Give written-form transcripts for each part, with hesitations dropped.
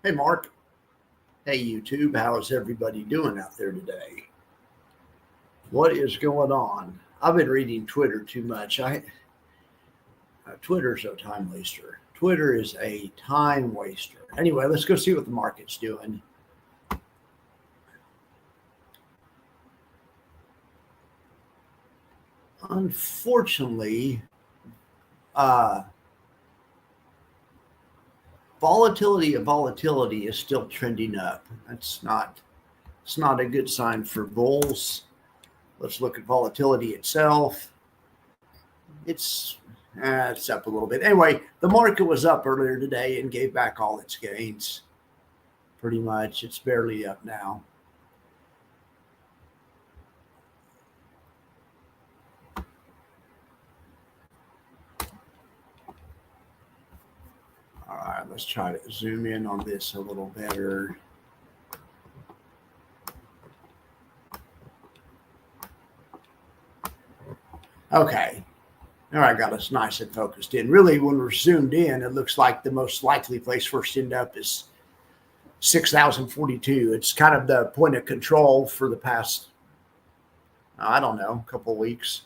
Hey, Mark. Hey, YouTube. How is everybody doing out there today? What is going on? I've been reading Twitter too much. Twitter's a time waster. Twitter is a time waster. Anyway, let's go see what the market's doing. Unfortunately, volatility is still trending up. It's not a good sign for bulls. Let's look at volatility itself. It's up a little bit. Anyway, the market was up earlier today and gave back all its gains. Pretty much. It's barely up now. All right, let's try to zoom in on this a little better. Okay. All right, got us nice and focused in. Really, when we're zoomed in, it looks like the most likely place for us to end up is 6,042. It's kind of the point of control for the past, I don't know, couple of weeks.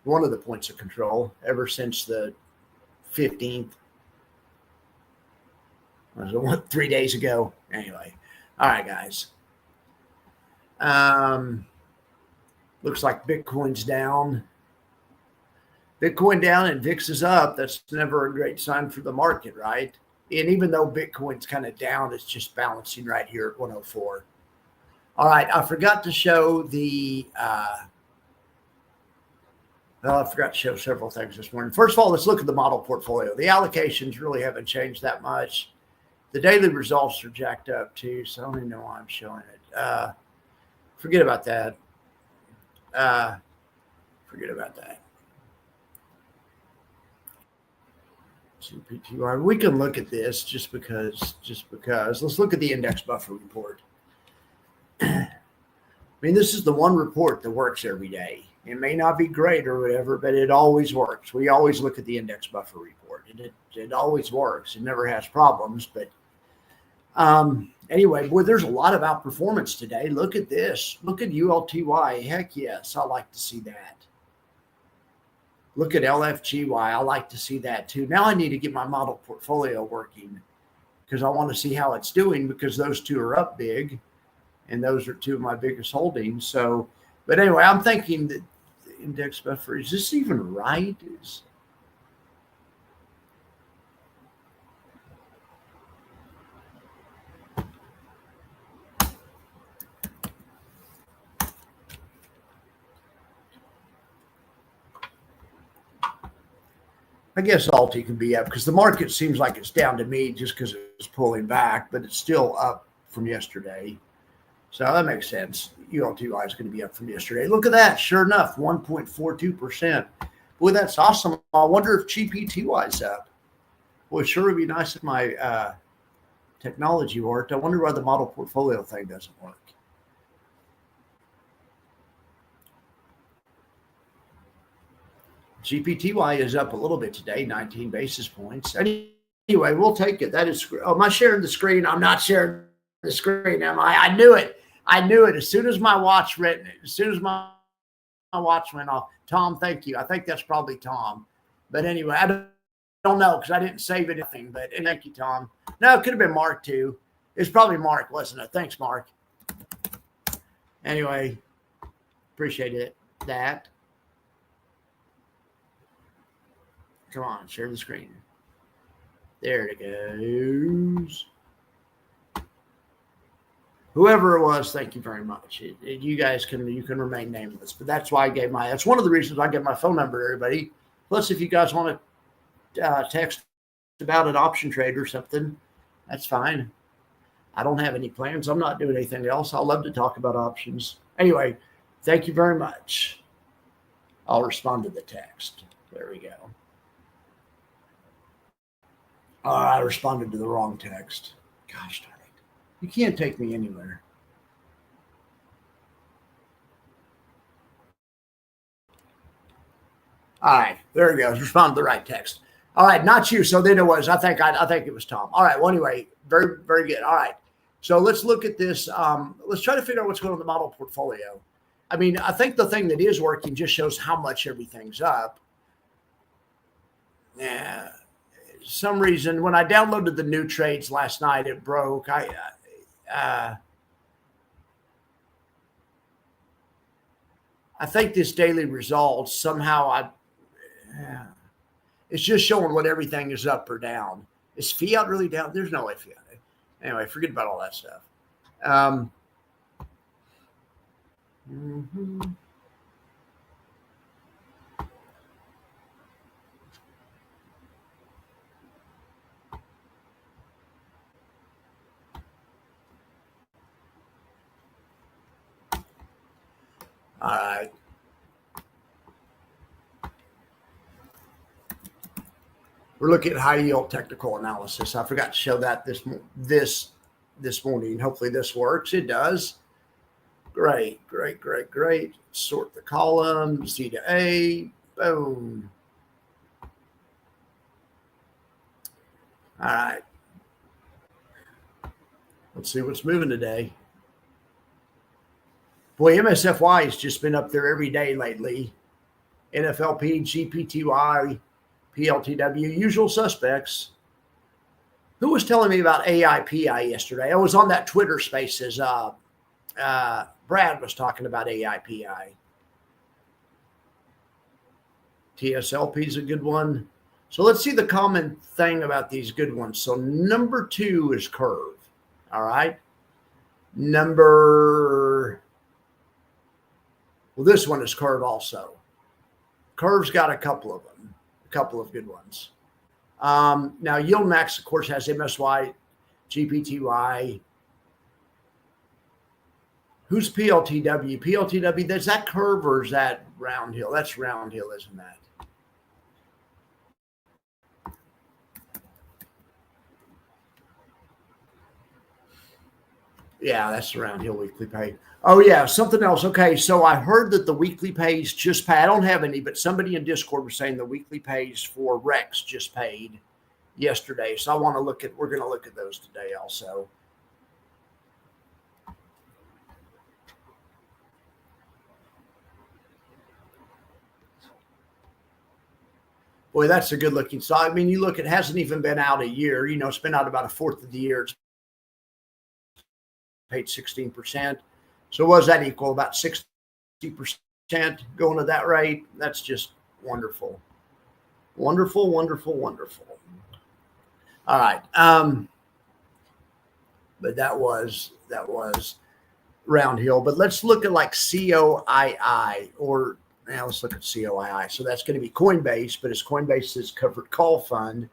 One of the points of control ever since the 15th. Was it 3 days ago? Anyway. All right, guys. Looks like Bitcoin's down. Bitcoin down and VIX is up. That's never a great sign for the market, right? And even though Bitcoin's kind of down, it's just balancing right here at 104. All right, I forgot to show I forgot to show several things this morning. First of all, let's look at the model portfolio. The allocations really haven't changed that much. The daily results are jacked up too, so I don't even know why I'm showing it. Forget about that. Forget about that. GPTY. We can look at this just because. Let's look at the index buffer report. I mean, this is the one report that works every day. It may not be great or whatever, but it always works. We always look at the index buffer report. It always works. It never has problems. But anyway, boy, there's a lot of outperformance today. Look at this. Look at ULTY. Heck yes, I like to see that. Look at LFGY. I like to see that too. Now I need to get my model portfolio working because I want to see how it's doing because those two are up big and those are two of my biggest holdings. So, but anyway, I'm thinking that the index buffer, is this even right? I guess Alti can be up because the market seems like it's down to me just because it's pulling back, but it's still up from yesterday. So that makes sense. ULTY is going to be up from yesterday. Look at that. Sure enough, 1.42%. Boy, that's awesome. I wonder if GPTY is up. Boy, sure would be nice if my technology worked. I wonder why the model portfolio thing doesn't work. GPTY is up a little bit today, 19 basis points. Anyway, we'll take it. That is, am I sharing the screen? I'm not sharing the screen, am I? I knew it. As soon as my watch went off. Tom, thank you. I think that's probably Tom. But anyway, I don't know because I didn't save anything. But thank you, Tom. No, it could have been Mark too. It's probably Mark, wasn't it? Thanks, Mark. Anyway, appreciate it. That. Come on, share the screen. There it goes. Whoever it was, thank you very much. You guys can remain nameless, but that's why I gave that's one of the reasons I gave my phone number to everybody. Plus, if you guys want to text about an option trade or something, that's fine. I don't have any plans. I'm not doing anything else. I'll love to talk about options. Anyway, thank you very much. I'll respond to the text. There we go. I responded to the wrong text. Gosh darn it. You can't take me anywhere. All right. There it goes. Respond to the right text. All right, not you. So then it was. I think it was Tom. All right. Well, anyway, very very good. All right. So let's look at this. Let's try to figure out what's going on in the model portfolio. I mean, I think the thing that is working just shows how much everything's up. Yeah. Some reason when I downloaded the new trades last night, it broke. I think this daily results somehow it's just showing what everything is up or down. Is fiat really down? There's no way fiat. Anyway, forget about all that stuff. All right. We're looking at high yield technical analysis. I forgot to show that this morning. Hopefully this works. It does. Great. Sort the column, Z to A, boom. All right. Let's see what's moving today. Boy, MSFY has just been up there every day lately. NFLP, GPTY, PLTW, usual suspects. Who was telling me about AIPI yesterday? I was on that Twitter Spaces. Brad was talking about AIPI. TSLP is a good one. So let's see the common thing about these good ones. So number 2 is curve. All right. This one is curve also. Curve's got a couple of them, a couple of good ones. Now yield max, of course, has MSY, GPTY. Who's PLTW? PLTW, is that curve or is that round hill? That's round hill, isn't that? Yeah, that's the round hill weekly pay. Oh, yeah, something else. Okay, so I heard that the weekly pays just paid. I don't have any, but somebody in Discord was saying the weekly pays for Rex just paid yesterday. So we're going to look at those today also. Boy, that's a good looking stock. I mean, you look, it hasn't even been out a year. It's been out about a fourth of the year. It's paid 16%. So what does that equal? About 60% going to that rate? That's just wonderful. Wonderful. All right. But that was round hill. But let's look at like COII or now let's look at COII. So that's going to be Coinbase, but it's Coinbase's covered call fund,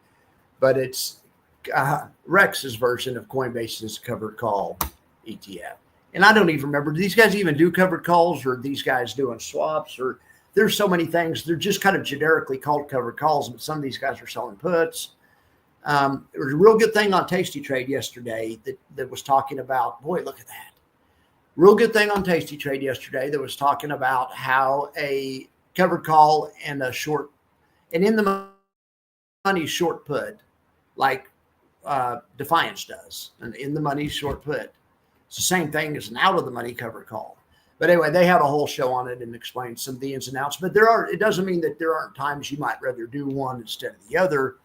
but it's Rex's version of Coinbase's covered call ETF. And I don't even remember, do these guys even do covered calls, or are these guys doing swaps? Or there's so many things. They're just kind of generically called covered calls, but some of these guys are selling puts. There was a real good thing on Tasty Trade yesterday that was talking about, boy, look at that. Real good thing on Tasty Trade yesterday that was talking about how a covered call and a short, and in the money short put, like Defiance does, an in the money short put. It's the same thing as an out of the money covered call. But anyway, they had a whole show on it and explained some of the ins and outs. But it doesn't mean that there aren't times you might rather do one instead of the other.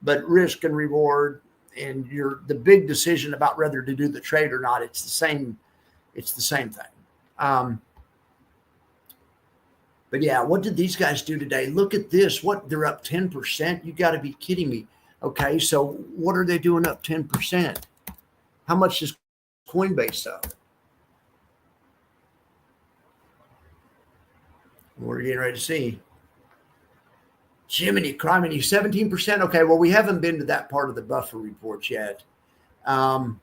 But risk and reward and the big decision about whether to do the trade or not, it's the same thing. But yeah, what did these guys do today? Look at this. They're up 10%? You got to be kidding me. Okay, so what are they doing up 10%? How much is Coinbase up? We're getting ready to see. Jiminy criminy, 17%. Okay, well, we haven't been to that part of the buffer report yet. Gosh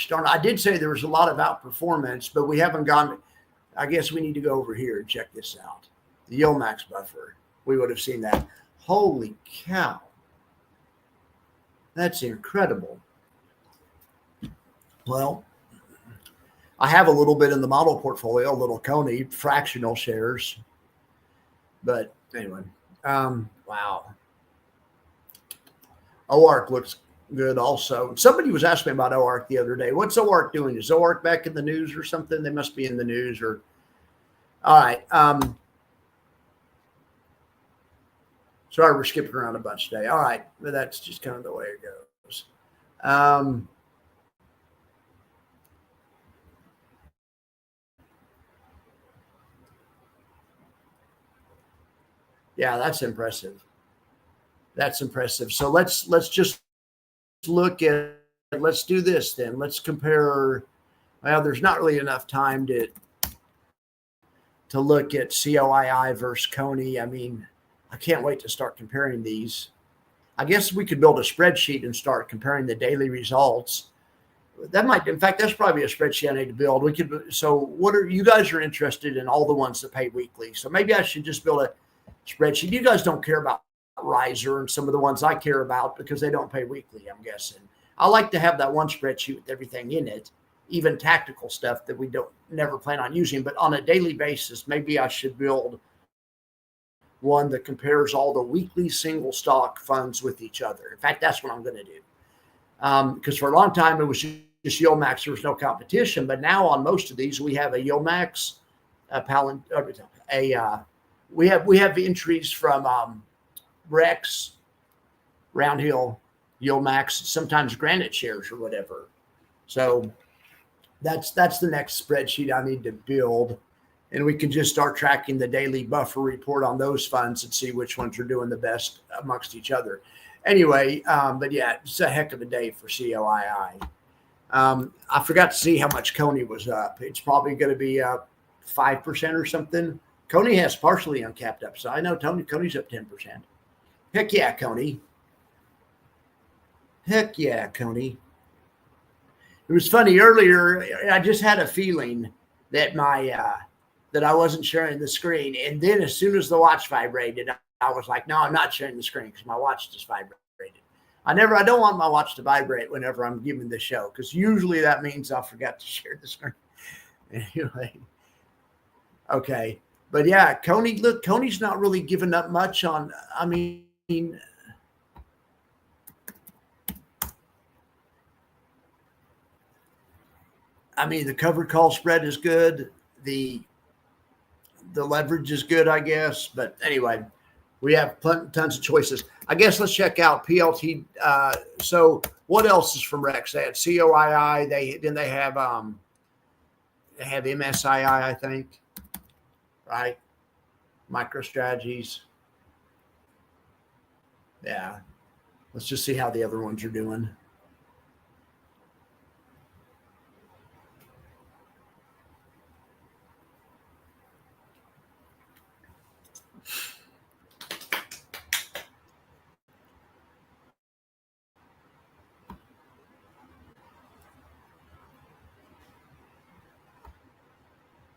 darn, I did say there was a lot of outperformance, but we haven't gone. I guess we need to go over here and check this out. The yield max buffer. We would have seen that. Holy cow. That's incredible. Well, I have a little bit in the model portfolio, a little Coney, fractional shares. But anyway, wow. OARC looks good also. Somebody was asking me about OARC the other day. What's OARC doing? Is OARC back in the news or something? They must be in the news. Or all right. Sorry, we're skipping around a bunch today. All right, but that's just kind of the way it goes. Yeah, that's impressive. That's impressive. So let's just look at. Let's do this then. Let's compare. Well, there's not really enough time to look at COII versus Coney. I mean, I can't wait to start comparing these. I guess we could build a spreadsheet and start comparing the daily results. That might, in fact, that's probably a spreadsheet I need to build. We could. So, what are you guys are interested in? All the ones that pay weekly. So maybe I should just build a spreadsheet. You guys don't care about Riser and some of the ones I care about because they don't pay weekly. I'm guessing. I like to have that one spreadsheet with everything in it, even tactical stuff that we don't never plan on using. But on a daily basis, maybe I should build one that compares all the weekly single stock funds with each other. In fact, that's what I'm going to do. Because for a long time, it was just Yield Max. There was no competition. But now on most of these, we have a Yield Max, we have entries from Rex, Roundhill, Yield Max, sometimes Granite shares or whatever. So that's the next spreadsheet I need to build. And we can just start tracking the daily buffer report on those funds and see which ones are doing the best amongst each other. Anyway, but yeah, it's a heck of a day for COII. I forgot to see how much Coney was up. It's probably going to be up 5% or something. Coney has partially uncapped upside. I know Coney's up 10%. Heck yeah, Coney. Heck yeah, Coney. It was funny earlier. I just had a feeling that that I wasn't sharing the screen. And then as soon as the watch vibrated, I was like, no, I'm not sharing the screen because my watch just vibrated. I don't want my watch to vibrate whenever I'm giving the show because usually that means I forgot to share the screen. Anyway. Okay. But yeah, Coney's not really giving up much on, the covered call spread is good. The leverage is good, I guess. But anyway, we have tons of choices. I guess let's check out PLT. So what else is from Rex? They had COII. They have MSII, I think, right? MicroStrategies. Yeah. Let's just see how the other ones are doing.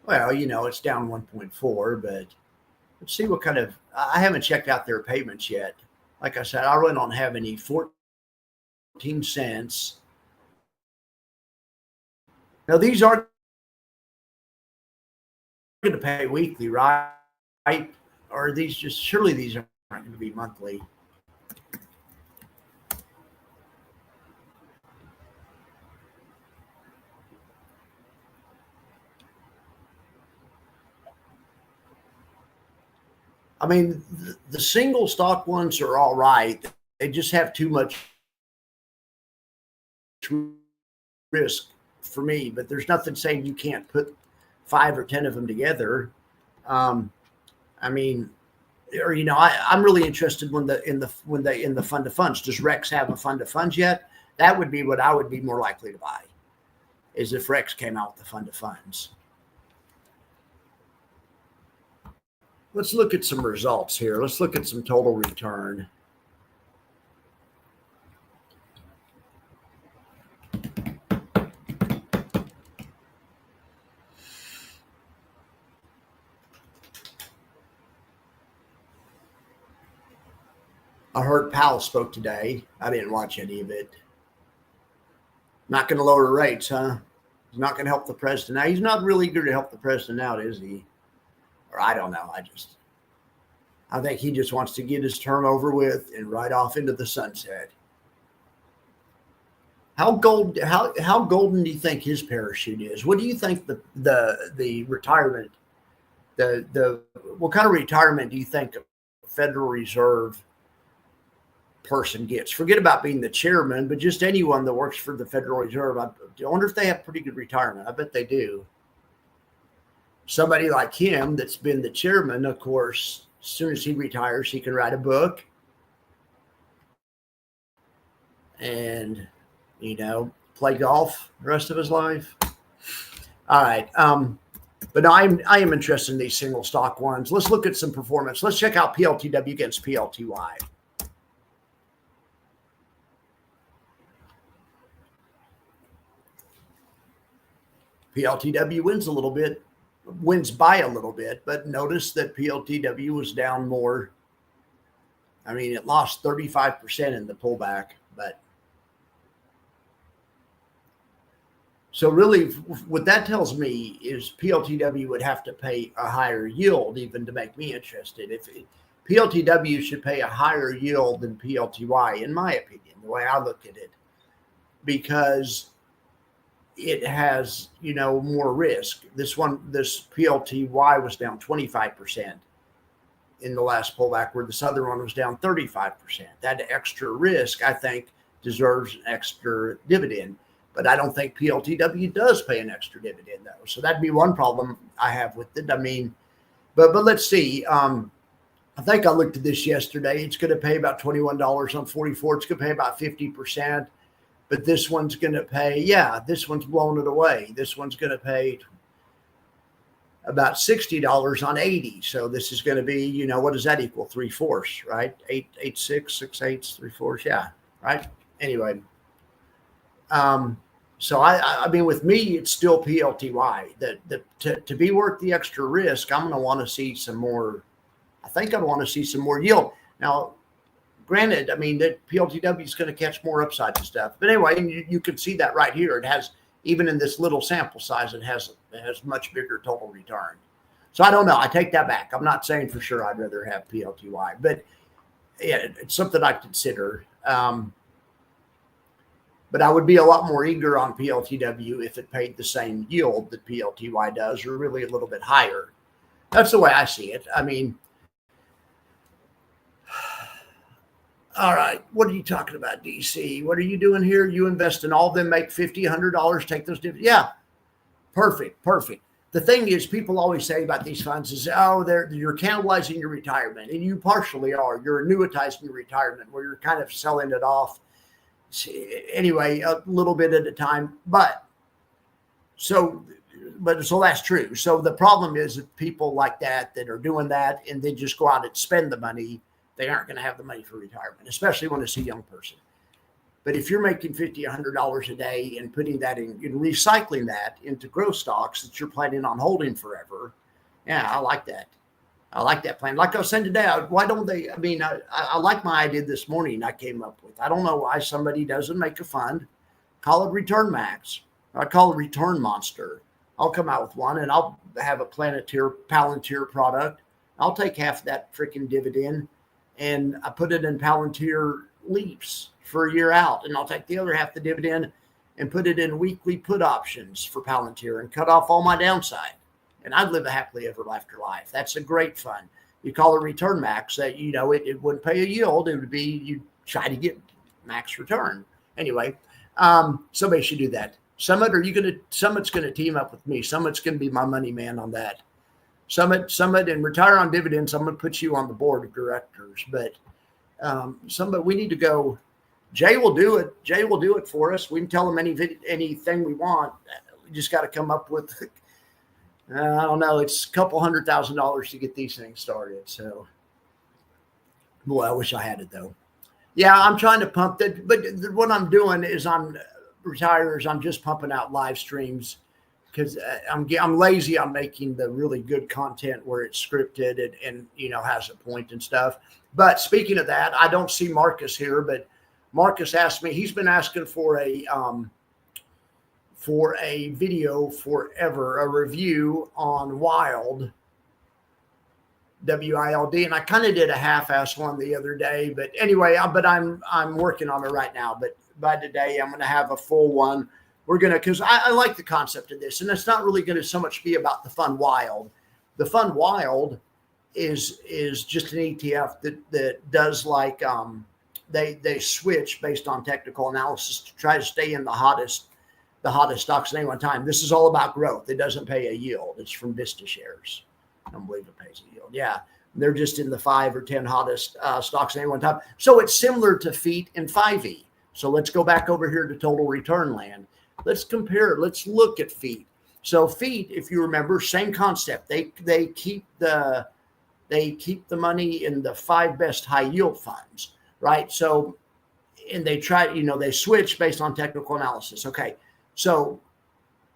Well, it's down 1.4, but let's see what kind of. I haven't checked out their payments yet. Like I said, I really don't have any 14 cents. Now, these aren't going to pay weekly, right? Or surely these aren't going to be monthly. I mean, the single stock ones are all right. They just have too much risk for me, but there's nothing saying you can't put 5 or 10 of them together. I'm really interested in the fund of funds. Does Rex have a fund of funds yet? That would be what I would be more likely to buy, is if Rex came out with the fund of funds. Let's look at some results here. Let's look at some total return. I heard Powell spoke today. I didn't watch any of it. Not going to lower rates, huh? He's not going to help the president. Now, he's not really going to help the president out, is he? Or I don't know. I think he just wants to get his term over with and ride off into the sunset. How golden do you think his parachute is? What do you think the retirement the what kind of retirement do you think a Federal Reserve person gets? Forget about being the chairman, but just anyone that works for the Federal Reserve. I wonder if they have pretty good retirement. I bet they do. Somebody like him that's been the chairman, of course, as soon as he retires, he can write a book and, play golf the rest of his life. All right. But no, I am interested in these single stock ones. Let's look at some performance. Let's check out PLTW against PLTY. PLTW wins by a little bit, but notice that PLTW was down more. I mean, it lost 35% in the pullback, but so really what that tells me is PLTW would have to pay a higher yield even to make me interested. If PLTW should pay a higher yield than PLTY, in my opinion, the way I look at it, because it has, more risk. This PLTY was down 25% in the last pullback, where this other one was down 35%. That extra risk, I think, deserves an extra dividend. But I don't think PLTW does pay an extra dividend, though. So that'd be one problem I have with it. I mean, but let's see. I think I looked at this yesterday. It's going to pay about $21 on 44. It's going to pay about 50%. But this one's going to pay, this one's blowing it away. This one's going to pay about $60 on 80. So this is going to be, what does that equal? 3/4, right? 8, 6, 6, 8, 3/4. Yeah, right. Anyway, so I mean, with me, it's still PLTY. To be worth the extra risk, I'm going to want to see some more. I think I'd want to see some more yield. Now, granted, I mean, that PLTW is going to catch more upside and stuff. But anyway, you can see that right here. It has, even in this little sample size, it has much bigger total return. So I don't know. I take that back. I'm not saying for sure I'd rather have PLTY, but yeah, it's something I consider. But I would be a lot more eager on PLTW if it paid the same yield that PLTY does, or really a little bit higher. That's the way I see it. I mean, all right, what are you talking about, DC? What are you doing here? You invest in all of them, make $50, $100, take those dividends. Yeah, perfect. The thing is, people always say about these funds is, you're cannibalizing your retirement, and you partially are. You're annuitizing your retirement, where you're kind of selling it off anyway, a little bit at a time. But so that's true. So the problem is that people like that are doing that and they just go out and spend the money. They aren't going to have the money for retirement, especially when it's a young person. But if you're making $50, $100 a day and putting that in recycling that into growth stocks that you're planning on holding forever, yeah, I like that. I like that plan. Like I was saying today, why don't they? I mean, I like my idea this morning I came up with. I don't know why somebody doesn't make a fund, call it Return Max. I call it Return Monster. I'll come out with one and I'll have a Palantir product. I'll take half of that freaking dividend and I put it in Palantir Leaps for a year out. And I'll take the other half of the dividend and put it in weekly put options for Palantir and cut off all my downside. And I'd live a happily ever after life. That's a great fund. You call it Return Max. That it wouldn't pay a yield. It would be you try to get max return. Anyway, somebody should do that. Summit's gonna team up with me. Summit's gonna be my money man on that. Summit, and Retire on Dividends. I'm gonna put you on the board of directors. But we need to go. Jay will do it. Jay will do it for us. We can tell him anything we want. We just got to come up with. I don't know. It's a couple $100,000 to get these things started. So, boy, I wish I had it though. Yeah, I'm trying to pump that. But what I'm doing is I'm just pumping out live streams because I'm lazy on making the really good content where it's scripted and has a point and stuff. But speaking of that, I don't see Marcus here, but Marcus asked me. He's been asking for a video forever, a review on Wild, WILD, and I kind of did a half-ass one the other day, but anyway, I'm working on it right now. But by today, I'm going to have a full one. We're going to, because I like the concept of this, and it's not really going to so much be about the Fund Wild. The Fund Wild is just an ETF that does like they switch based on technical analysis to try to stay in the hottest stocks at any one time. This is all about growth. It doesn't pay a yield. It's from Vista shares. I don't believe it pays a yield. Yeah, they're just in the 5 or 10 hottest stocks at any one time. So it's similar to FEAT and 5E. So let's go back over here to total return land. Let's compare. Let's look at FEAT. So FEAT, if you remember, same concept. They keep the money in the 5 best high yield funds, right? So, and they try, they switch based on technical analysis. Okay, so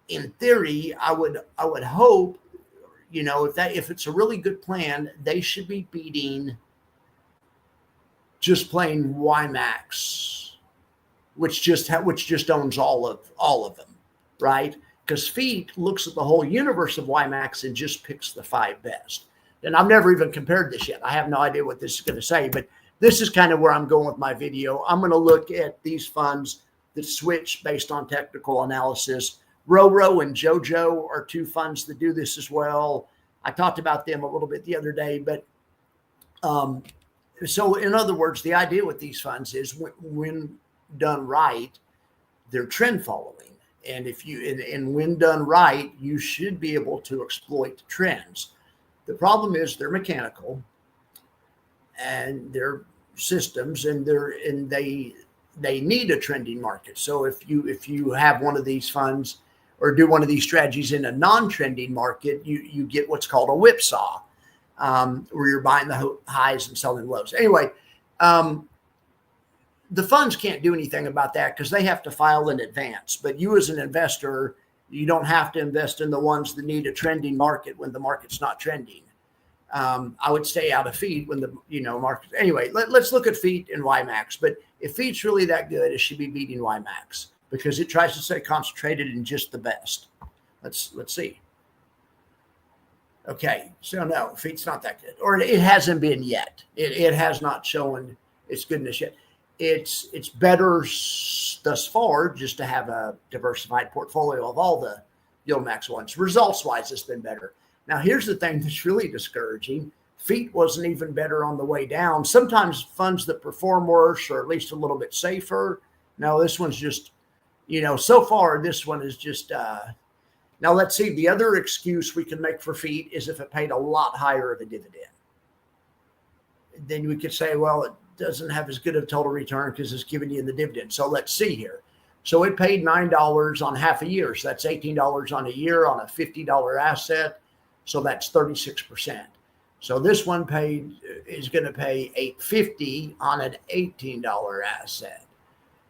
in theory, I would hope, if it's a really good plan, they should be beating just plain YMAX, which just owns all of them, right? Because FEAT looks at the whole universe of YMAX and just picks the 5 best. And I've never even compared this yet. I have no idea what this is going to say, but this is kind of where I'm going with my video. I'm going to look at these funds that switch based on technical analysis. RoRo and JoJo are 2 funds that do this as well. I talked about them a little bit the other day, but so in other words, the idea with these funds is when done right, they're trend following. And when done right, you should be able to exploit trends. The problem is they're mechanical and they're systems, and they need a trending market. So if you have one of these funds or do one of these strategies in a non-trending market, you get what's called a whipsaw, where you're buying the highs and selling lows. Anyway, the funds can't do anything about that because they have to file in advance. But you as an investor, you don't have to invest in the ones that need a trending market when the market's not trending. I would stay out of FEAT when the market. Anyway, let's look at FEAT and YMAX. But if FEAT's really that good, it should be beating YMAX because it tries to stay concentrated in just the best. Let's see. Okay, so no, FEAT's not that good, or it hasn't been yet. It has not shown its goodness yet. It's better thus far just to have a diversified portfolio of all the YieldMax ones. Results-wise, it's been better. Now, here's the thing that's really discouraging. FEAT wasn't even better on the way down. Sometimes funds that perform worse or at least a little bit safer. No, this one's just, so far this one is just. Now, let's see. The other excuse we can make for FEAT is if it paid a lot higher of a dividend. Then we could say, well, it doesn't have as good of a total return because it's giving you the dividend. So let's see here. So it paid $9 on half a year. So that's $18 on a year on a $50 asset. So that's 36%. So this one is going to pay $8.50 on an $18 asset.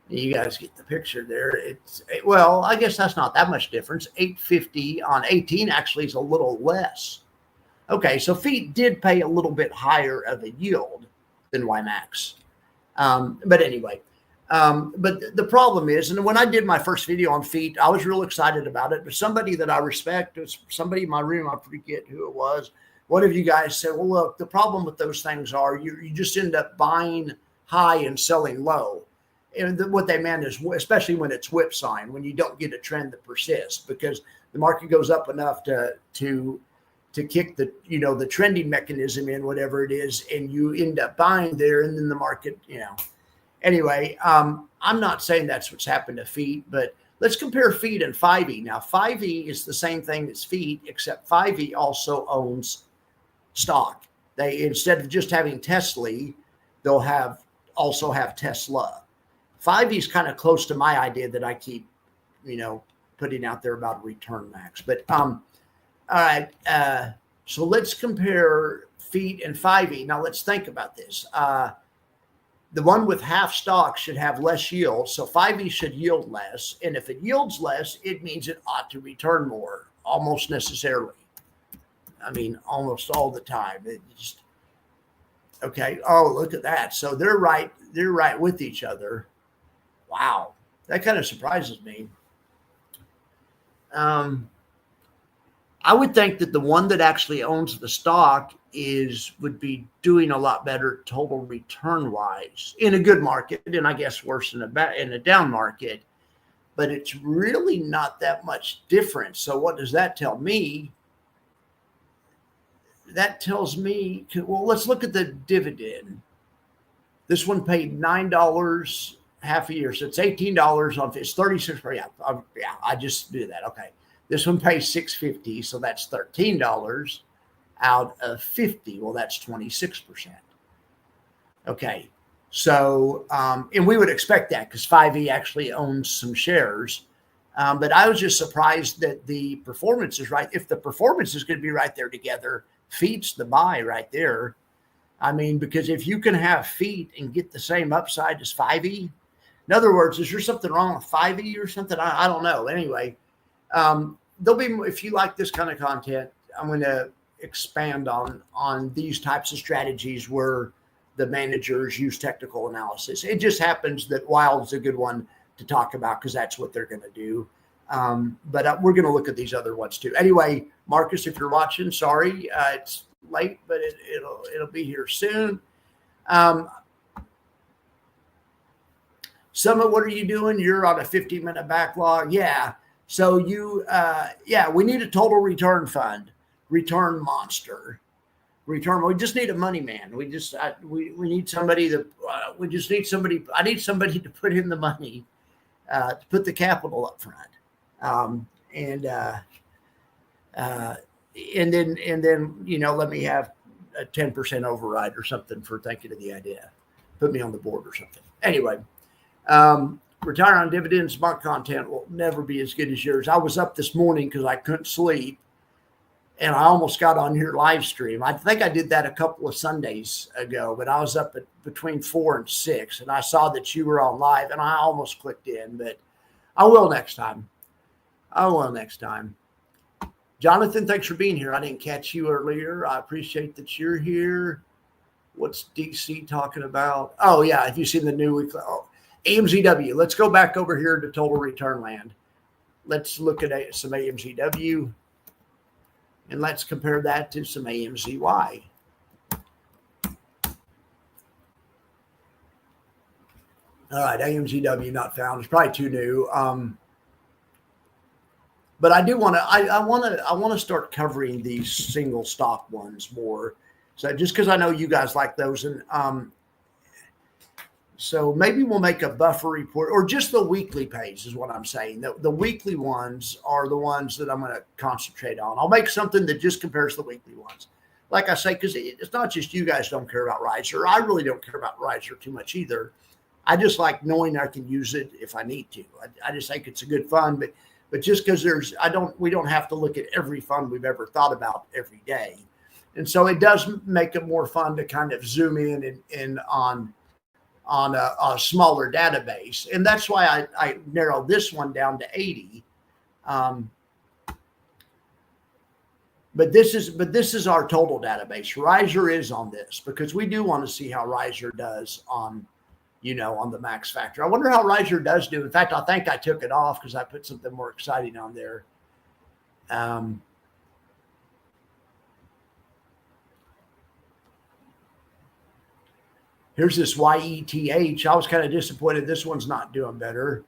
You guys get the picture there. Well, I guess that's not that much difference. $8.50 on 18 actually is a little less. Okay, so FEAT did pay a little bit higher of a yield than YMAX. But anyway, but the problem is, and when I did my first video on FEAT, I was real excited about it. But somebody that I respect, it was somebody in my room, I forget who it was. One of you guys said, well, look, the problem with those things are you just end up buying high and selling low. And what they meant is, especially when it's whipsawing, when you don't get a trend that persists, because the market goes up enough to kick the trending mechanism in, whatever it is, and you end up buying there, and then the market, Anyway, I'm not saying that's what's happened to FEAT, but let's compare FEAT and 5E. Now, 5E is the same thing as FEAT, except 5E also owns stock. They, instead of just having Tesla, they'll also have Tesla. 5E is kind of close to my idea that I keep, putting out there about return max. But all right, so let's compare FEAT and 5E. Now let's think about this. The one with half stock should have less yield, so 5E should yield less. And if it yields less, it means it ought to return more, almost necessarily. I mean, almost all the time. Okay. Oh, look at that. So they're right with each other. Wow, that kind of surprises me. I would think that the one that actually owns the stock would be doing a lot better total return wise in a good market, and I guess worse in a down market. But it's really not that much different. So what does that tell me? That tells me, well, let's look at the dividend. This one paid $9 half a year, so it's $18 on it's 36. Yeah, I just do that. Okay, this one pays $6.50, so that's $13 out of 50. Well, that's 26%. Okay, so and we would expect that because 5E actually owns some shares. But I was just surprised that the performance is right. If the performance is going to be right there together, feet's the buy right there. I mean, because if you can have feet and get the same upside as 5E, in other words, is there something wrong with 5E or something? I don't know. Anyway, there'll be, if you like this kind of content, I'm going to expand on these types of strategies where the managers use technical analysis. It just happens that Wild's a good one to talk about because that's what they're going to do. But we're going to look at these other ones too. Anyway, Marcus, if you're watching, sorry, it's late, but it'll be here soon. Summit, what are you doing? You're on a 50-minute backlog. Yeah. So we need a total return fund, return monster, return. We just need a money man. We need somebody that I need somebody to put in the money, to put the capital up front. And then, let me have a 10% override or something for thinking of the idea. Put me on the board or something. Anyway, retire on dividends. My content will never be as good as yours. I was up this morning because I couldn't sleep, and I almost got on your live stream. I think I did that a couple of Sundays ago, but I was up between 4 and 6, and I saw that you were on live, and I almost clicked in, but I will next time. Jonathan, thanks for being here. I didn't catch you earlier. I appreciate that you're here. What's DC talking about? Oh, yeah. If you've seen the new weekly, AMZW. Let's go back over here to total return land. Let's look at some AMZW, and let's compare that to some AMZY. All right, AMZW not found. It's probably too new. But I do want to. I want to start covering these single stock ones more. So just because I know you guys like those, and so maybe we'll make a buffer report or just the weekly pays is what I'm saying. The weekly ones are the ones that I'm going to concentrate on. I'll make something that just compares the weekly ones. Like I say, because it's not just you guys don't care about Riser. I really don't care about Riser too much either. I just like knowing I can use it if I need to. I just think it's a good fund, but just because we don't have to look at every fund we've ever thought about every day. And so it does make it more fun to kind of zoom in on a smaller database. And that's why I narrowed this one down to 80. But this is our total database. Riser is on this because we do want to see how Riser does on the Maxfactor. I wonder how Riser does do. In fact, I think I took it off because I put something more exciting on there. Here's this YETH. I was kind of disappointed this one's not doing better.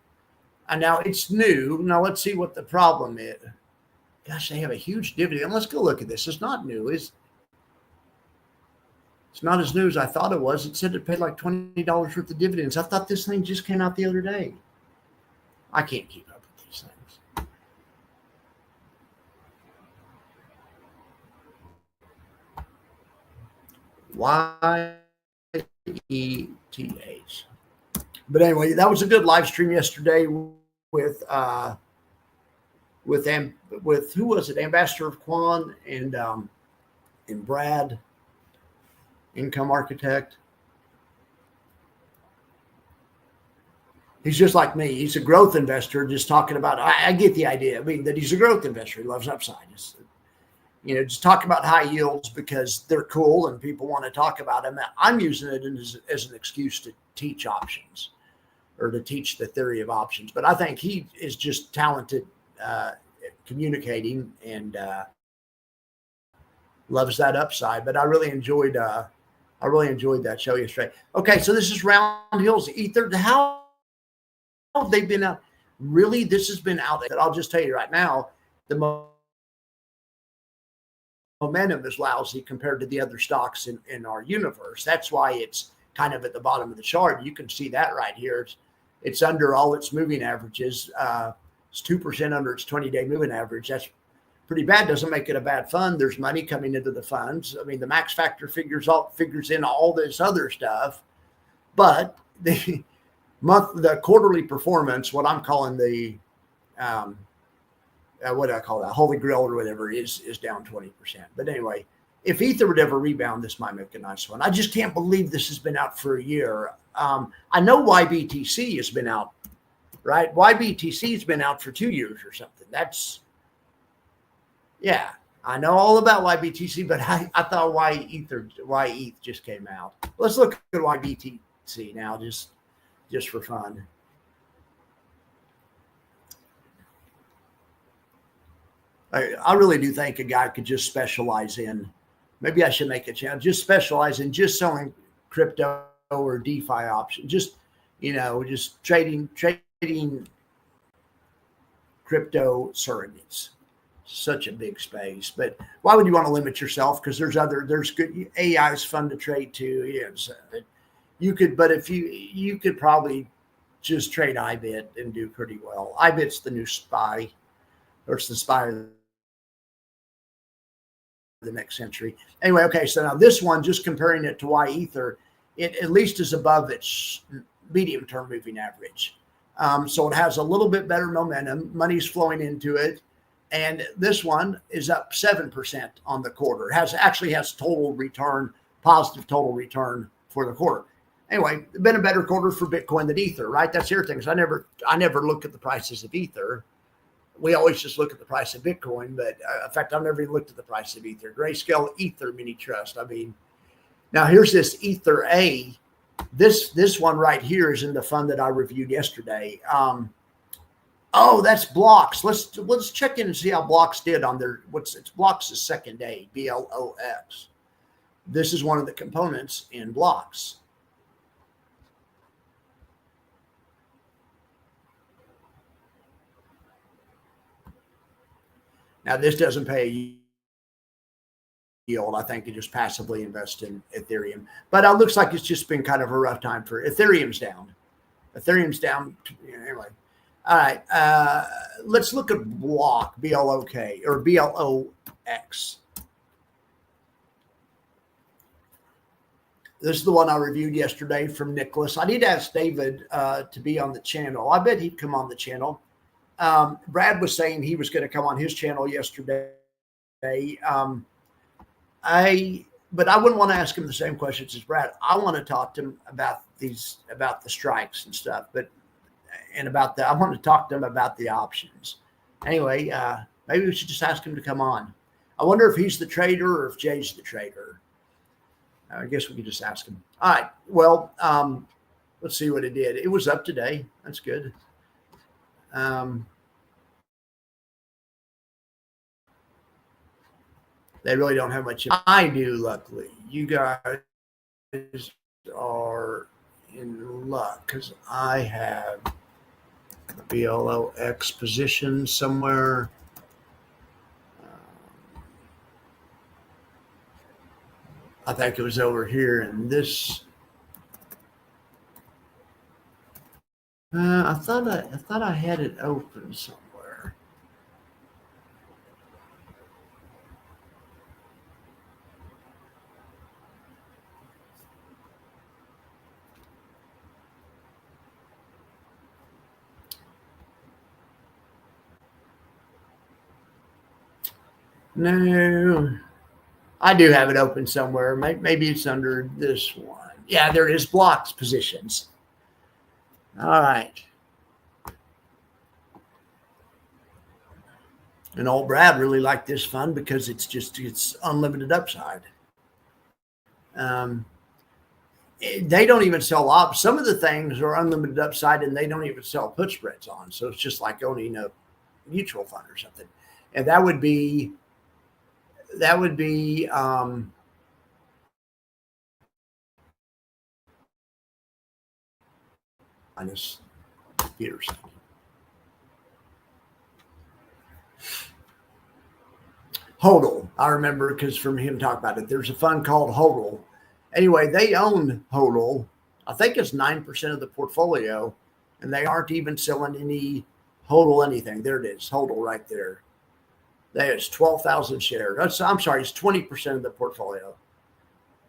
And now it's new. Now let's see what the problem is. Gosh, they have a huge dividend. Let's go look at this. It's not new. It's not as new as I thought it was. It said it paid like $20 worth of dividends. I thought this thing just came out the other day. I can't keep up with these things. YETH. But anyway, that was a good live stream yesterday with who was it? Ambassador of Quan and Brad, Income Architect. He's just like me. He's a growth investor, just talking about. I get the idea. I mean, that he's a growth investor. He loves upside. Just talk about high yields because they're cool and people want to talk about them. I'm using it as an excuse to teach options or to teach the theory of options. But I think he is just talented at communicating and loves that upside. But I really enjoyed that show yesterday. Okay, so this is Round Hills Ether. How have they been out? Really, this has been out. I'll just tell you right now, the momentum is lousy compared to the other stocks in our universe. That's why it's kind of at the bottom of the chart. You can see that right here. It's under all its moving averages. It's 2% under its 20-day moving average. That's pretty bad. Doesn't make it a bad fund. There's money coming into the funds. I mean, the Maxfactor figures in all this other stuff, but the quarterly performance, what I'm calling the what do I call that? Holy Grail or whatever is down 20%. But anyway, if Ether would ever rebound, this might make a nice one. I just can't believe this has been out for a year. I know YBTC has been out, right? YBTC has been out for 2 years or something. Yeah, I know all about YBTC, but I thought YETH just came out. Let's look at YBTC now, just for fun. I really do think a guy could just specialize in, maybe I should make a channel, just specialize in just selling crypto or DeFi options, just trading crypto surrogates. Such a big space, but why would you want to limit yourself? Because there's good AI is fun to trade too. Yes, you could, but if you could probably just trade IBIT and do pretty well. IBIT's the new SPY, or it's the SPY of the next century. Anyway, okay, so now this one, just comparing it to YEther, it at least is above its medium-term moving average. So it has a little bit better momentum. Money's flowing into it. And this one is up 7% on the quarter. It actually has total return, positive total return for the quarter. Anyway, been a better quarter for Bitcoin than Ether, right? That's the other thing. I never look at the prices of Ether. We always just look at the price of Bitcoin, but in fact, I've never even looked at the price of Ether. Grayscale Ether Mini Trust. I mean, now here's this Ether A. This one right here is in the fund that I reviewed yesterday. Oh, that's Blocks. Let's check in and see how Blocks did on their it's Blocks' second day, BLOX. This is one of the components in Blocks. Now this doesn't pay a yield. I think you just passively invest in Ethereum, but it looks like it's just been kind of a rough time for Ethereum's down. Ethereum's down anyway. All right, let's look at Block, BLOK or BLOX. This is the one I reviewed yesterday from Nicholas. I need to ask David to be on the channel. I bet he'd come on the channel. Brad was saying he was going to come on his channel yesterday. But I wouldn't want to ask him the same questions as Brad. I want to talk to him about the strikes and stuff, I want to talk to him about the options. Anyway, maybe we should just ask him to come on. I wonder if he's the trader or if Jay's the trader. I guess we could just ask him. All right. Well, let's see what it did. It was up today. That's good. They really don't have much. I do, luckily. You guys are in luck because I have a BLOX position somewhere. I think it was over here in this. I thought I had it open somewhere. No, I do have it open somewhere. Maybe it's under this one. Yeah, there is Blocks positions. All right. And old Brad really liked this fund because it's unlimited upside. They don't even sell options. Some of the things are unlimited upside and they don't even sell put spreads on. So it's just like owning a mutual fund or something. And that would be that would be minus Peterson. Hodl, I remember because from him talking about it. There's a fund called Hodl. Anyway, they own Hodl. I think it's 9% of the portfolio, and they aren't even selling any Hodl anything. There it is, Hodl right there. There's 12,000 shares. I'm sorry, it's 20% of the portfolio.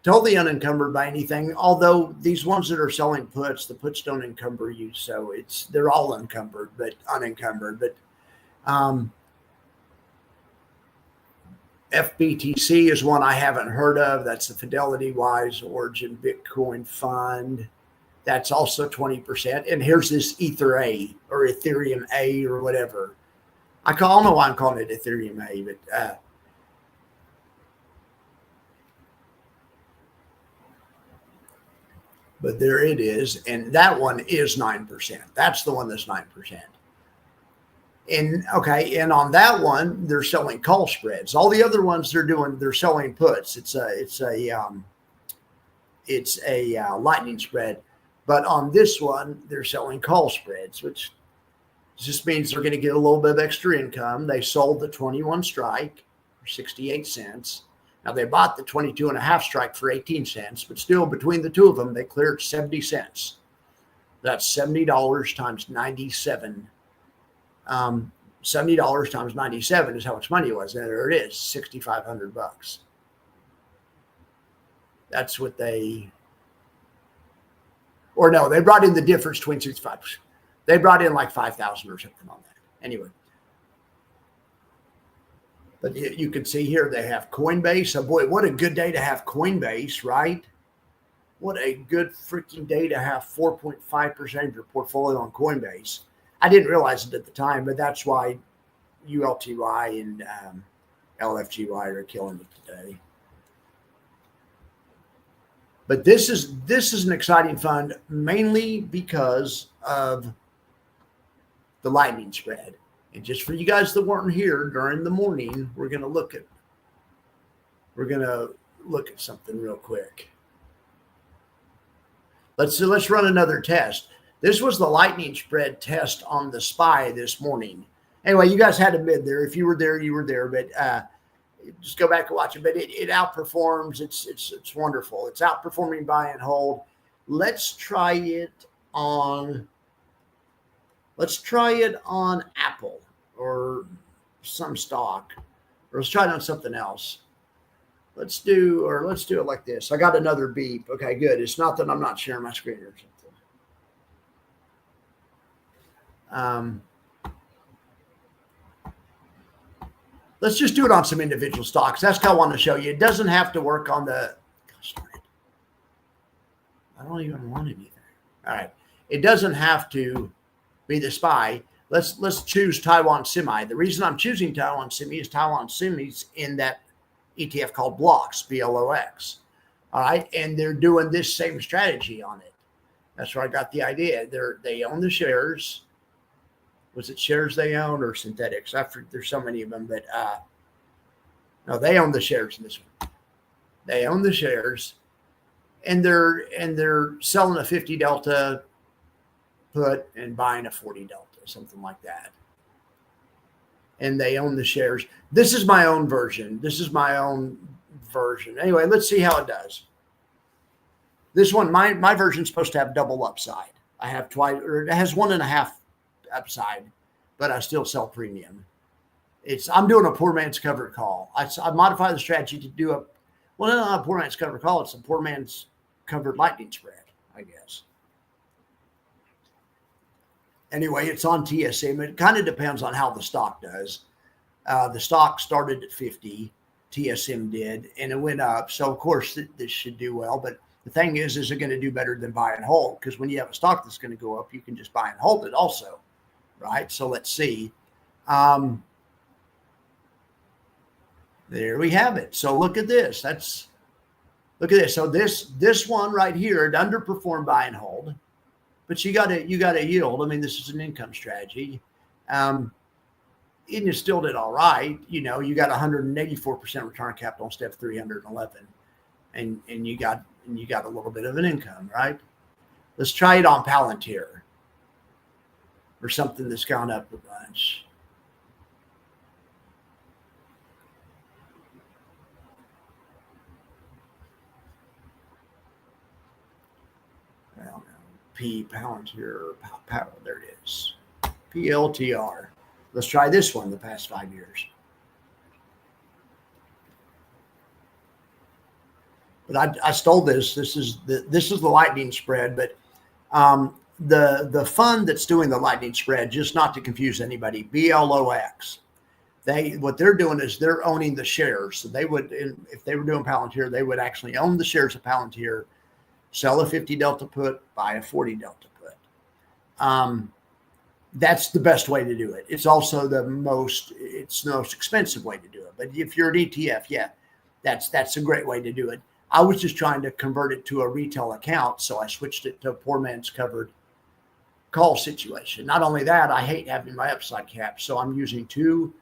Totally unencumbered by anything. Although these ones that are selling puts, the puts don't encumber you, so they're all encumbered, but unencumbered. But FBTC is one I haven't heard of. That's the Fidelity Wise Origin Bitcoin Fund. That's also 20%. And here's this Ether A or Ethereum A or whatever. I don't know why I'm calling it Ethereum A, but there it is. And that one is 9%. That's the one that's 9%. And on that one, they're selling call spreads. All the other ones they're selling puts. It's a lightning spread. But on this one, they're selling call spreads, which just means they're going to get a little bit of extra income. They sold the 21 strike for 68 cents. Now they bought the 22.5 strike for 18 cents, but still between the two of them, they cleared 70 cents. That's $70 times 97. $70 times 97 is how much money it was. And there it is, $6,500. That's what they brought in the difference between 65. They brought in like 5,000 or something on that. Anyway. But you can see here they have Coinbase. Oh boy, what a good day to have Coinbase, right? What a good freaking day to have 4.5% of your portfolio on Coinbase. I didn't realize it at the time, but that's why ULTY and LFGY are killing it today. But this is an exciting fund mainly because of the lightning spread. And just for you guys that weren't here during the morning, we're going to look at something real quick. Let's run another test. This was the lightning spread test on the SPY this morning. Anyway, you guys had a bid there. If you were there, you were there. But just go back and watch it. But it outperforms. It's wonderful. It's outperforming buy and hold. Let's try it on Apple or some stock, or let's try it on something else. Let's do it like this. I got another beep. Okay, good. It's not that I'm not sharing my screen or something. Let's just do it on some individual stocks. That's what I want to show you. It doesn't have to work on the. Gosh darn it. I don't even want anything. All right. It doesn't have to be the SPY. Let's choose Taiwan Semi. The reason I'm choosing Taiwan Semi is Taiwan Semi's in that ETF called Blocks, BLOX. All right. And they're doing this same strategy on it. That's where I got the idea. They own the shares. Was it shares they own or synthetics? There's so many of them, but no, they own the shares in this one. They own the shares, and they're selling a 50 delta put and buying a 40 delta, something like that. And they own the shares. This is my own version. Anyway, let's see how it does. This one, my version is supposed to have double upside. I have twice, or it has 1.5 upside, but I still sell premium. I'm doing a poor man's covered call. I modify the strategy to do not a poor man's covered call. It's a poor man's covered lightning spread, I guess. Anyway, it's on TSM. It kind of depends on how the stock does. The stock started at 50, TSM did, and it went up. So of course this should do well, but the thing is it going to do better than buy and hold? Because when you have a stock that's going to go up, you can just buy and hold it also, right? So let's see. There we have it. So look at this. Look at this. So this one right here, it underperformed buy and hold, but you got a yield. I mean, this is an income strategy. and you still did all right. You know, you got 184% return on capital instead of 311, and you got a little bit of an income, right? Let's try it on Palantir or something that's gone up a bunch. Well, Palantir, there it is. PLTR. Let's try this one the past 5 years. But I stole this. This is the lightning spread, but the fund that's doing the lightning spread, just not to confuse anybody, BLOX. What they're doing is they're owning the shares. So they would, if they were doing Palantir, they would actually own the shares of Palantir, sell a 50 delta put, buy a 40 delta put. That's the best way to do it. It's also the most expensive way to do it. But if you're an ETF, yeah, that's a great way to do it. I was just trying to convert it to a retail account, so I switched it to a poor man's covered call situation. Not only that, I hate having my upside cap, so I'm using two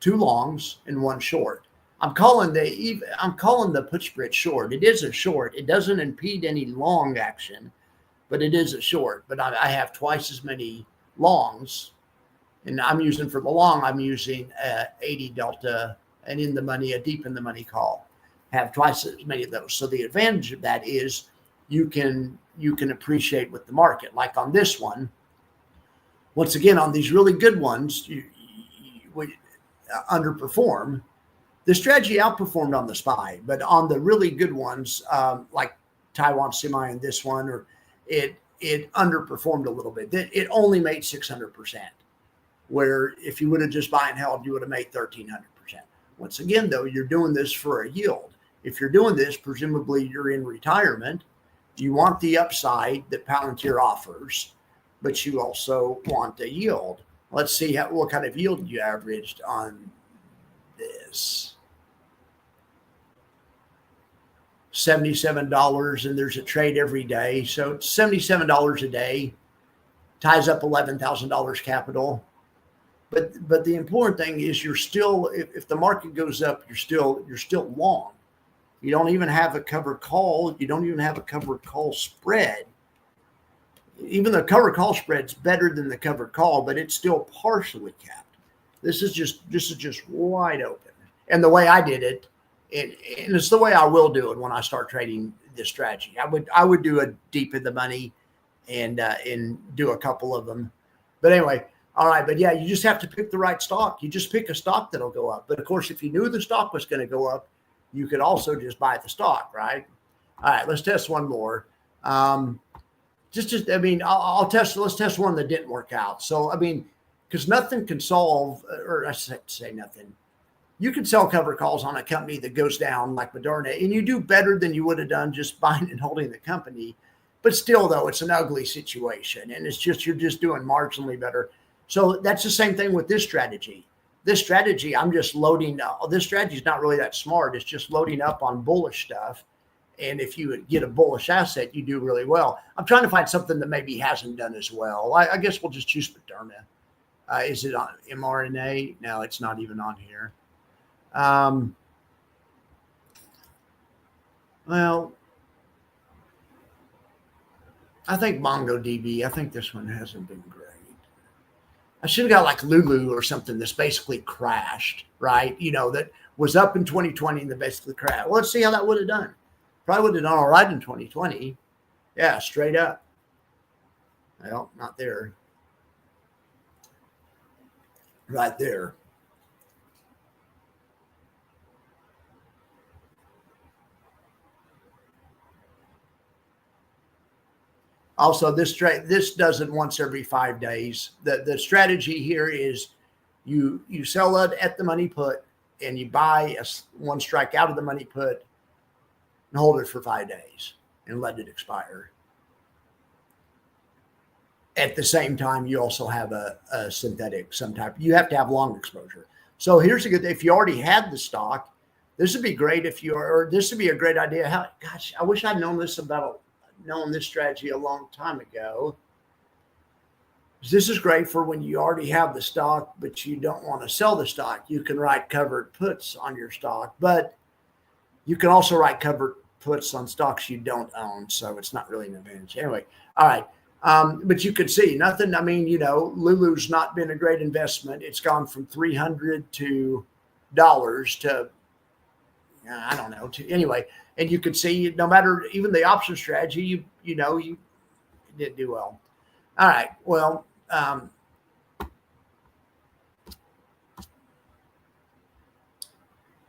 longs and one short. I'm calling the put spread short. It is a short. It doesn't impede any long action, but it is a short. But I have twice as many longs, and I'm using for the long. I'm using 80 delta and in the money, a deep in the money call. Have twice as many of those. So the advantage of that is you can appreciate with the market. Like on this one, once again, on these really good ones, you underperform. The strategy outperformed on the SPY, but on the really good ones, like Taiwan Semi and this one, or it underperformed a little bit. It only made 600%, where if you would have just buy and held, you would have made 1,300%. Once again, though, you're doing this for a yield. If you're doing this, presumably you're in retirement. You want the upside that Palantir offers, but you also want a yield. Let's see what kind of yield you averaged on this. $77, and there's a trade every day. So it's $77 a day, ties up $11,000 capital. But the important thing is you're still, if the market goes up, you're still long. You don't even have a covered call. You don't even have a covered call spread. Even the covered call spread's better than the covered call, but it's still partially capped. This is just wide open. And the way I did it, and it's the way I will do it when I start trading this strategy. I would do a deep in the money and do a couple of them. But anyway, all right. But yeah, you just have to pick the right stock. You just pick a stock that'll go up. But of course, if you knew the stock was going to go up, you could also just buy the stock, right? All right, let's test one more. I'll test. Let's test one that didn't work out. So because nothing can solve, or I should say nothing. You can sell cover calls on a company that goes down like Moderna, and you do better than you would have done just buying and holding the company. But still, though, it's an ugly situation, and you're just doing marginally better. So that's the same thing with this strategy. This strategy, I'm just loading. This strategy is not really that smart. It's just loading up on bullish stuff. And if you get a bullish asset, you do really well. I'm trying to find something that maybe hasn't done as well. I guess we'll just choose Moderna. Is it on mRNA? No, it's not even on here. Well, I think MongoDB. I think this one hasn't been great. I should have got like Lulu or something that's basically crashed, right? That was up in 2020 and that basically crashed. Well, let's see how that would have done. Probably would have done all right in 2020. Yeah, straight up. Well, not there. Right there. Also, this does it once every 5 days. The strategy here is you sell it at the money put and you buy one strike out of the money put and hold it for 5 days and let it expire. At the same time, you also have a synthetic, you have to have long exposure. So here's a good, if you already had the stock, this would be great this would be a great idea. Gosh, I wish I'd known this strategy a long time ago. This is great for when you already have the stock, but you don't want to sell the stock. You can write covered puts on your stock, but you can also write covered puts on stocks you don't own. So it's not really an advantage. Anyway, all right. But you could see nothing. I mean, Lulu's not been a great investment. It's gone from $300 to I don't know. Anyway, and you could see no matter even the option strategy, you didn't do well. All right. Well,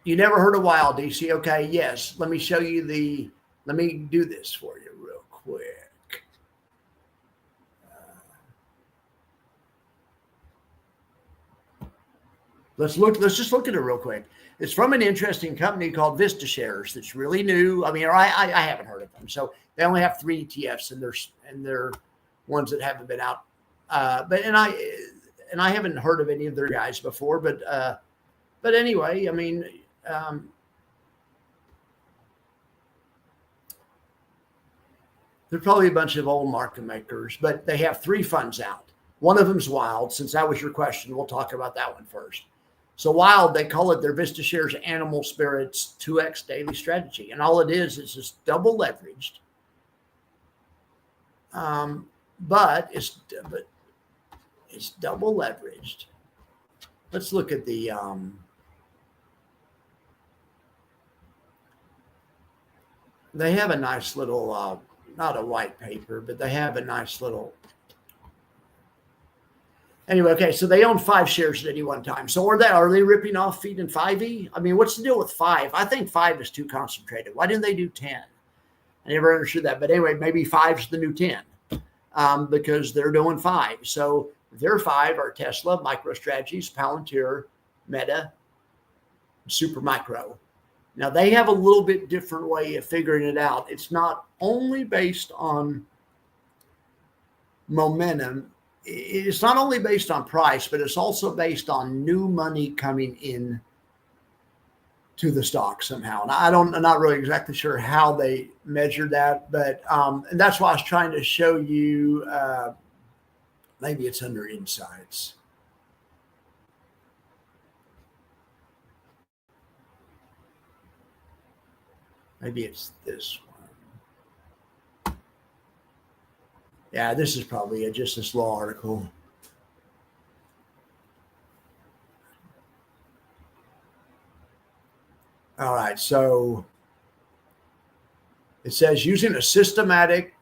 you never heard of Wild, DC? Okay. Yes. Let me show you let me do this for you real quick. Let's just look at it real quick. It's from an interesting company called Vista Shares that's really new. I mean, I haven't heard of them. So they only have 3 ETFs, and they're ones that haven't been out. And I haven't heard of any of their guys before. But anyway, I mean, they're probably a bunch of old market makers, but they have 3 funds out. One of them's Wild. Since that was your question, we'll talk about that one first. So Wild, they call it their Vista Shares Animal Spirits 2X Daily Strategy. And all it is just double leveraged. But it's double leveraged. Let's look at the they have a nice little not a white paper, but they have a nice little. Anyway, okay, so they own 5 shares at any one time. So are they ripping off feet in 5E? I mean, what's the deal with 5? I think 5 is too concentrated. Why didn't they do 10? I never understood that. But anyway, maybe 5's the new 10 because they're doing 5. So their 5 are Tesla, MicroStrategies, Palantir, Meta, Supermicro. Now, they have a little bit different way of figuring it out. It's not only based on momentum. It's not only based on price, but it's also based on new money coming in to the stock somehow. And I'm not really exactly sure how they measure that, but and that's why I was trying to show you. Maybe it's under insights. Maybe it's this one. Yeah, this is probably just this little article. All right, so it says using a systematic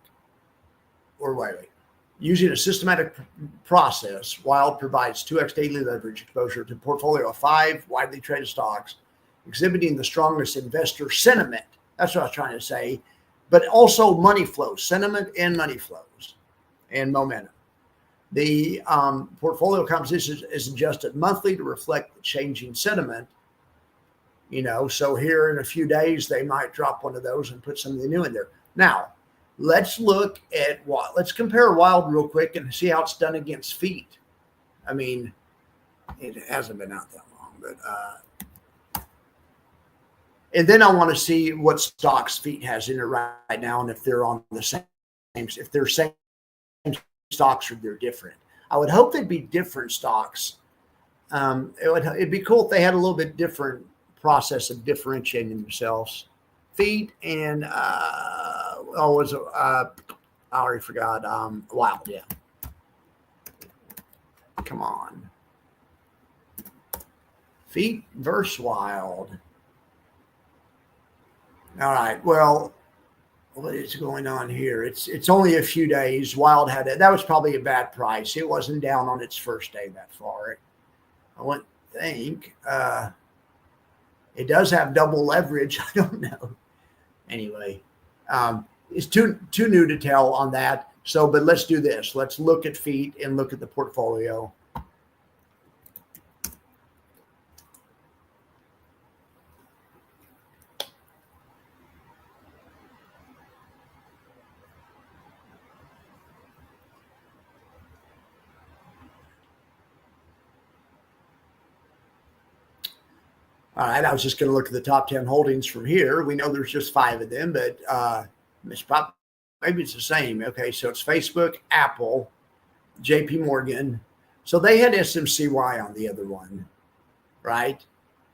process, Wild provides 2x daily leverage exposure to a portfolio of 5 widely traded stocks, exhibiting the strongest investor sentiment. That's what I was trying to say, but also money flows, sentiment and money flows, and momentum. The portfolio composition is adjusted monthly to reflect the changing sentiment. So here in a few days, they might drop one of those and put something new in there. Now, let's look at let's compare Wild real quick and see how it's done against feet. I mean, it hasn't been out that long, but and then I want to see what stocks feet has in it right now, and if they're on the same, if they're same stocks or they're different. I would hope they'd be different stocks. It'd be cool if they had a little bit different process of differentiating themselves. Feet and I already forgot. Wild, yeah. Come on. Feet versus Wild. All right. Well, what is going on here? It's only a few days. Wild had it. That was probably a bad price. It wasn't down on its first day that far. I wouldn't think. It does have double leverage. I don't know. Anyway, it's too new to tell on that. So, but let's do this. Let's look at feet and look at the portfolio. All right, I was just going to look at the top 10 holdings from here. We know there's just 5 of them, but maybe it's the same. Okay, so it's Facebook, Apple, JP Morgan. So they had SMCY on the other one, right?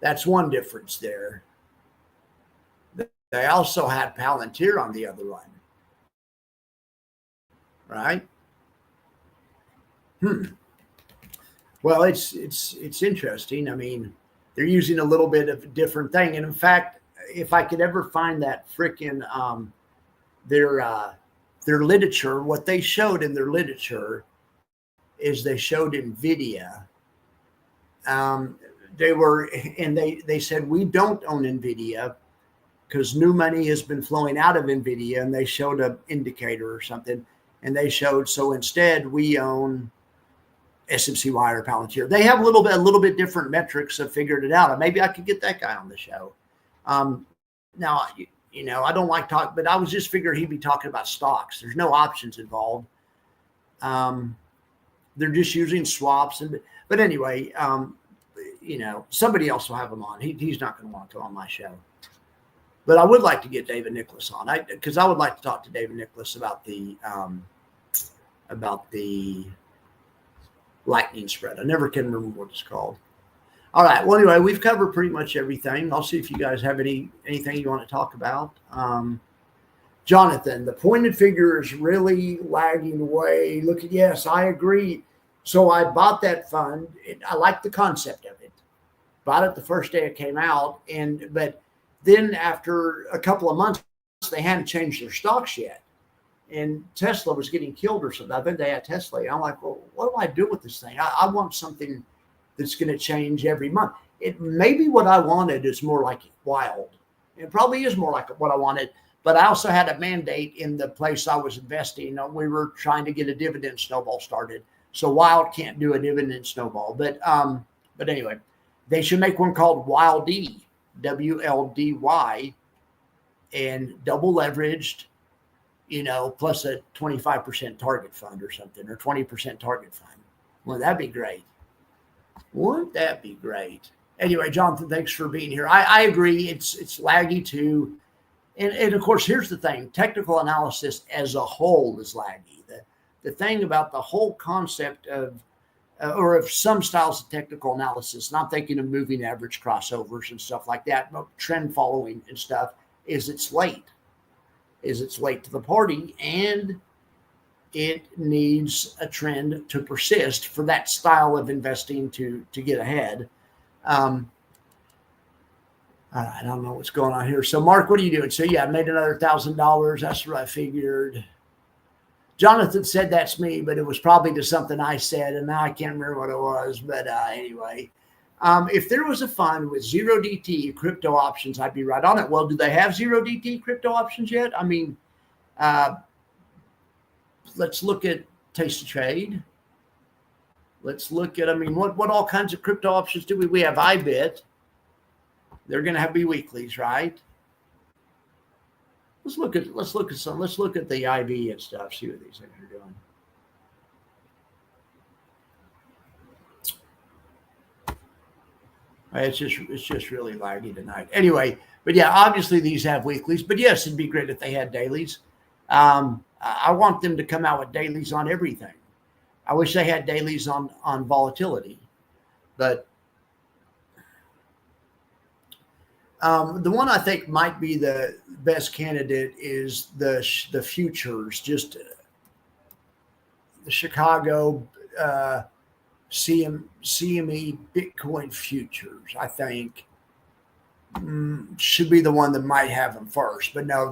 That's one difference there. They also had Palantir on the other one, right? Well, it's interesting. I mean, they're using a little bit of a different thing. And in fact, if I could ever find that frickin' their literature, what they showed in their literature is they showed NVIDIA. They said we don't own NVIDIA because new money has been flowing out of NVIDIA, and they showed an indicator or something, and they showed, so instead we own SMCY or Palantir. They have a little bit different metrics. Have figured it out. And maybe I could get that guy on the show. Now, I don't like talk, but I was just figuring he'd be talking about stocks. There's no options involved. They're just using swaps. But anyway, somebody else will have him on. He's not going to want to come on my show. But I would like to get David Nicholas on, because I would like to talk to David Nicholas about the lightning spread. I never can remember what it's called. All right. Well, anyway, we've covered pretty much everything. I'll see if you guys have anything you want to talk about. Jonathan, the pointed figure is really lagging away. Yes, I agree. So I bought that fund. I like the concept of it. Bought it the first day it came out, but then after a couple of months, they hadn't changed their stocks yet. And Tesla was getting killed or something. I think they had Tesla. I'm like, well, what do I do with this thing? I want something that's going to change every month. It maybe what I wanted is more like Wild. It probably is more like what I wanted. But I also had a mandate in the place I was investing. We were trying to get a dividend snowball started. So Wild can't do a dividend snowball. But anyway, they should make one called WILD, WLDY, and double leveraged, plus a 25% target fund or something, or 20% target fund. Well, that'd be great. Wouldn't that be great? Anyway, Jonathan, thanks for being here. I agree. It's laggy too. And of course, here's the thing. Technical analysis as a whole is laggy. The thing about the whole concept of some styles of technical analysis, not thinking of moving average crossovers and stuff like that, but trend following and stuff, is it's late to the party, and it needs a trend to persist for that style of investing to get ahead. I don't know what's going on here. So Mark, what are you doing? So yeah, I made another $1,000. That's what I figured. Jonathan said that's me, but it was probably to something I said, and now I can't remember what it was. But anyway, if there was a fund with 0DT crypto options, I'd be right on it. Well, do they have 0DT crypto options yet? I mean, let's look at Taste of Trade. Let's look at, what all kinds of crypto options do we? We have iBit. They're going to be weeklies, right? Let's look at the IV and stuff. See what these things are doing. It's just really laggy tonight. Anyway, but yeah, obviously these have weeklies. But yes, it'd be great if they had dailies. I want them to come out with dailies on everything. I wish they had dailies on volatility, but the one I think might be the best candidate is the futures, just the Chicago CME Bitcoin futures. I think should be the one that might have them first, but no,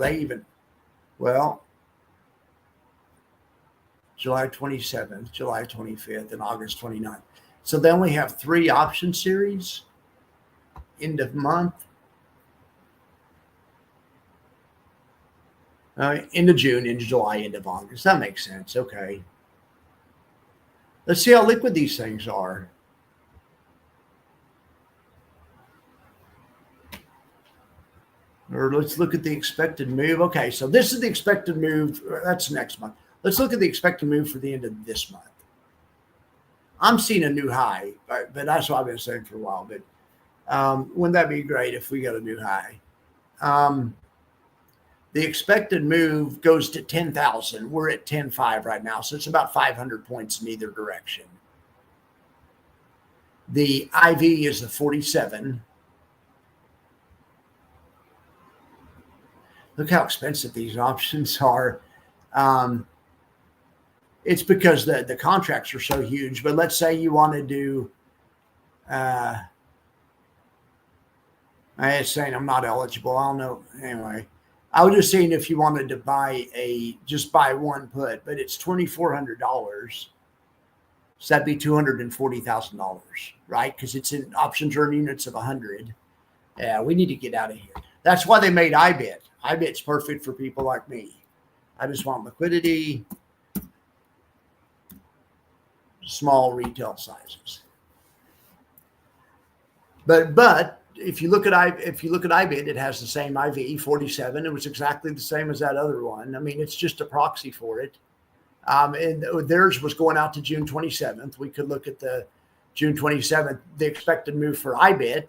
July 27th, July 25th, and August 29th. So they only have 3 option series, end of month. End of June, end of July, end of August. That makes sense. Okay. Let's see how liquid these things are. Or let's look at the expected move. Okay, so this is the expected move. That's next month. Let's look at the expected move for the end of this month. I'm seeing a new high, but that's what I've been saying for a while. But wouldn't that be great if we got a new high? The expected move goes to 10,000. We're at 10.5 right now, so it's about 500 points in either direction. The IV is the 47. Look how expensive these options are. It's because the contracts are so huge. But let's say you want to do, it's saying I'm not eligible. I don't know. Anyway, I was just saying if you wanted to just buy one put, but it's $2,400. So that'd be $240,000, right? Because it's in options earn units of 100. Yeah, we need to get out of here. That's why they made IBIT. IBIT's perfect for people like me. I just want liquidity, small retail sizes. But if you look at IBIT, it has the same IV 47. It was exactly the same as that other one. I mean, it's just a proxy for it. And theirs was going out to June 27th. We could look at the June 27th. The expected move for IBIT,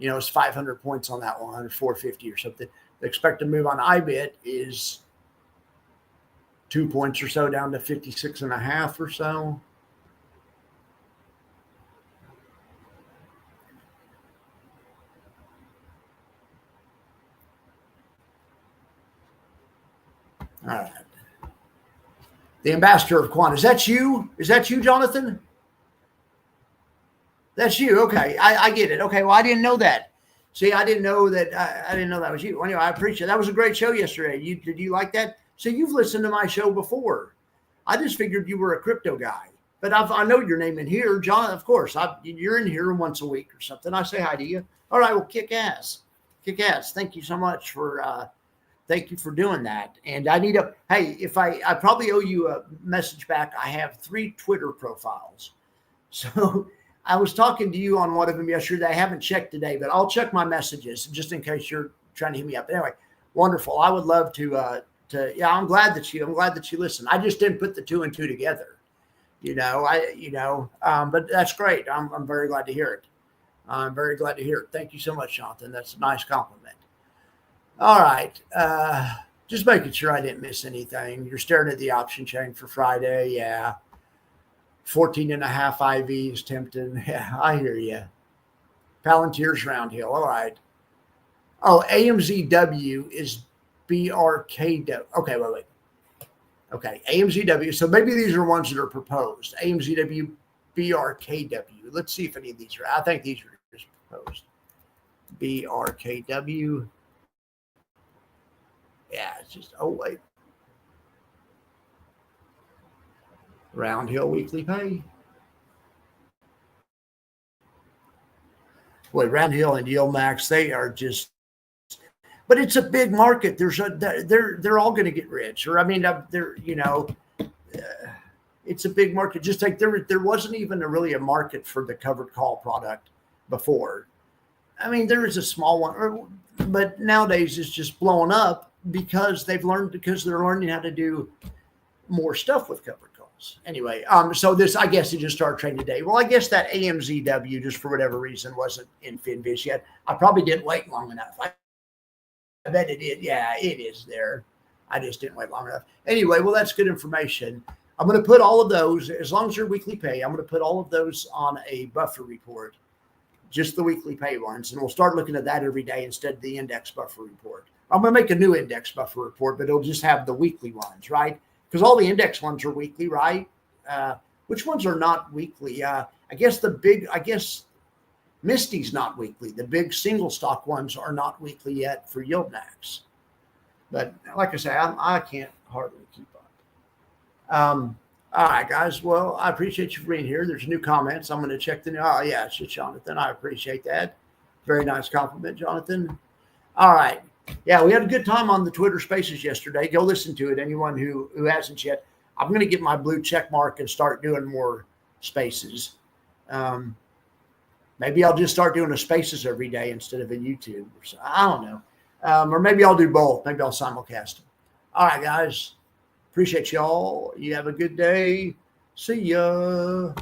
it's 500 points on that one, or 450 or something. The expected move on IBIT is 2 points or so down to 56.5 or so. All right. The ambassador of quant. Is that you? Is that you, Jonathan? That's you. Okay. I get it. Okay. Well, I didn't know that. See, I didn't know that. I didn't know that was you. Anyway, I appreciate it. That was a great show yesterday. Did you like that? So you've listened to my show before. I just figured you were a crypto guy, but I know your name in here, John. Of course, you're in here once a week or something. I say hi to you. All right. Well, kick ass. Thank you so much for. Thank you for doing that. And I need hey, if I probably owe you a message back. I have 3 Twitter profiles. So I was talking to you on one of them yesterday. I haven't checked today, but I'll check my messages just in case you're trying to hit me up. Anyway, wonderful. I would love to I'm glad that you listen. I just didn't put the 2 and 2 together. But that's great. I'm very glad to hear it. I'm very glad to hear it. Thank you so much, Jonathan. That's a nice compliment. All right. Just making sure I didn't miss anything. You're staring at the option chain for Friday. Yeah. 14.5 IV is tempting. Yeah, I hear you. Palantir's Round Hill. All right. Oh, AMZW is BRKW. Okay, wait. Okay, AMZW. So maybe these are ones that are proposed. AMZW, BRKW. Let's see if any of these are. I think these are just proposed. BRKW. Yeah, it's just, wait. Round Hill weekly pay. Boy, Round Hill and Yield Max, they are just, but it's a big market. They're all going to get rich, or I mean, it's a big market. Just like there wasn't even really a market for the covered call product before. I mean, there is a small one, but nowadays it's just blowing up because they're learning how to do more stuff with covered calls. Anyway, so this, I guess it just started trading today. Well, I guess that AMZW, just for whatever reason, wasn't in FinViz yet. I probably didn't wait long enough. I bet it is. Yeah, it is there. I just didn't wait long enough. Anyway, well, that's good information. I'm going to put all of those, as long as they're weekly pay, I'm going to put all of those on a buffer report, just the weekly pay ones. And we'll start looking at that every day instead of the index buffer report. I'm going to make a new index buffer report, but it'll just have the weekly ones, right? Because all the index ones are weekly, right? Which ones are not weekly? I guess Misty's not weekly. The big single stock ones are not weekly yet for YieldMax. But like I say, I can't hardly keep up. All right, guys. Well, I appreciate you for being here. There's new comments. I'm going to check oh, yeah, it's just Jonathan. I appreciate that. Very nice compliment, Jonathan. All right. Yeah, we had a good time on the Twitter Spaces yesterday. Go listen to it. Anyone who hasn't yet. I'm going to get my blue check mark and start doing more Spaces. Maybe I'll just start doing a Spaces every day instead of a YouTube. I don't know. Or maybe I'll do both. Maybe I'll simulcast them. All right, guys. Appreciate y'all. You have a good day. See ya.